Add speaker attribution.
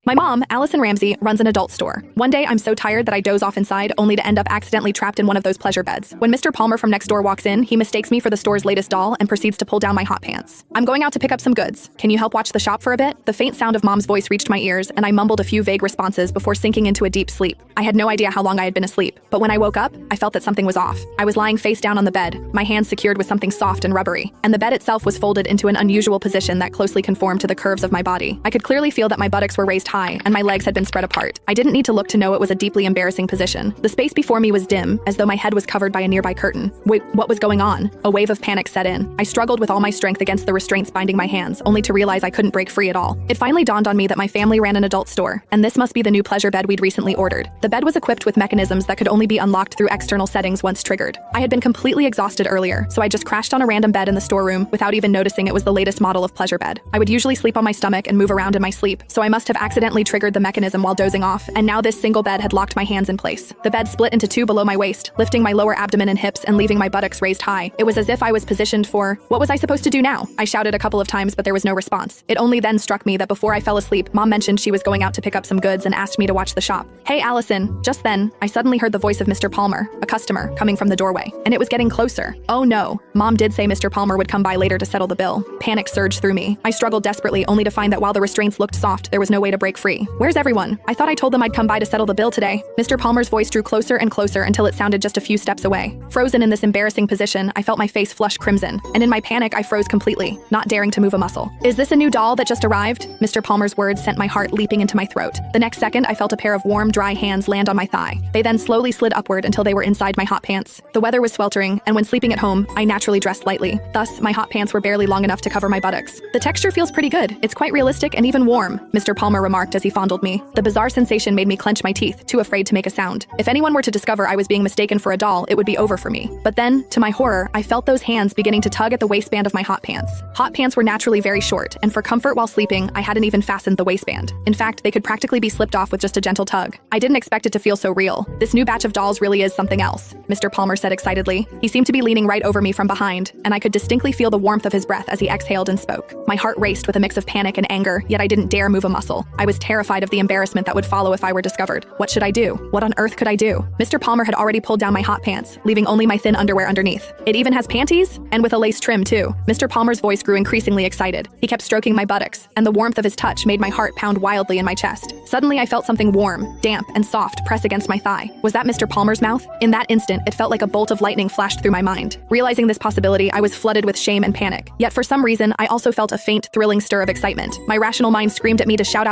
Speaker 1: My mom, Allison Ramsey, runs an adult store. One day, I'm so tired that I doze off inside, only to end up accidentally trapped in one of those pleasure beds. When Mr. Palmer from next door walks in, he mistakes me for the store's latest doll and proceeds to pull down my hot pants. I'm going out to pick up some goods. Can you help watch the shop for a bit? The faint sound of Mom's voice reached my ears, and I mumbled a few vague responses before sinking into a deep sleep. I had no idea how long I had been asleep, but when I woke up, I felt that something was off. I was lying face down on the bed, my hands secured with something soft and rubbery, and the bed itself was folded into an unusual position that closely conformed to the curves of my body. I could clearly feel that my buttocks were raised high, and my legs had been spread apart. I didn't need to look to know it was a deeply embarrassing position. The space before me was dim, as though my head was covered by a nearby curtain. Wait, what was going on? A wave of panic set in. I struggled with all my strength against the restraints binding my hands, only to realize I couldn't break free at all. It finally dawned on me that my family ran an adult store, and this must be the new pleasure bed we'd recently ordered. The bed was equipped with mechanisms that could only be unlocked through external settings once triggered. I had been completely exhausted earlier, so I just crashed on a random bed in the storeroom without even noticing it was the latest model of pleasure bed. I would usually sleep on my stomach and move around in my sleep, so I must have accidentally triggered the mechanism while dozing off, and now this single bed had locked my hands in place. The bed split into two below my waist, lifting my lower abdomen and hips and leaving my buttocks raised high. It was as if I was positioned for, what was I supposed to do now? I shouted a couple of times, but there was no response. It only then struck me that before I fell asleep, Mom mentioned she was going out to pick up some goods and asked me to watch the shop. Hey, Allison. Just then, I suddenly heard the voice of Mr. Palmer, a customer, coming from the doorway, and it was getting closer. Oh no. Mom did say Mr. Palmer would come by later to settle the bill. Panic surged through me. I struggled desperately, only to find that while the restraints looked soft, there was no way to break free. Where's everyone? I thought I told them I'd come by to settle the bill today. Mr. Palmer's voice drew closer and closer until it sounded just a few steps away. Frozen in this embarrassing position, I felt my face flush crimson, and in my panic, I froze completely, not daring to move a muscle. Is this a new doll that just arrived? Mr. Palmer's words sent my heart leaping into my throat. The next second, I felt a pair of warm, dry hands land on my thigh. They then slowly slid upward until they were inside my hot pants. The weather was sweltering, and when sleeping at home, I naturally dressed lightly. Thus, my hot pants were barely long enough to cover my buttocks. The texture feels pretty good. It's quite realistic and even warm, Mr. Palmer remarked as he fondled me. The bizarre sensation made me clench my teeth, too afraid to make a sound. If anyone were to discover I was being mistaken for a doll, it would be over for me. But then, to my horror, I felt those hands beginning to tug at the waistband of my hot pants. Hot pants were naturally very short, and for comfort while sleeping, I hadn't even fastened the waistband. In fact, they could practically be slipped off with just a gentle tug. I didn't expect it to feel so real. This new batch of dolls really is something else, Mr. Palmer said excitedly. He seemed to be leaning right over me from behind, and I could distinctly feel the warmth of his breath as he exhaled and spoke. My heart raced with a mix of panic and anger, yet I didn't dare move a muscle. I was terrified of the embarrassment that would follow if I were discovered. What should I do? What on earth could I do? Mr. Palmer had already pulled down my hot pants, leaving only my thin underwear underneath. It even has panties? And with a lace trim, too. Mr. Palmer's voice grew increasingly excited. He kept stroking my buttocks, and the warmth of his touch made my heart pound wildly in my chest. Suddenly, I felt something warm, damp, and soft press against my thigh. Was that Mr. Palmer's mouth? In that instant, it felt like a bolt of lightning flashed through my mind. Realizing this possibility, I was flooded with shame and panic. Yet for some reason, I also felt a faint, thrilling stir of excitement. My rational mind screamed at me to shout out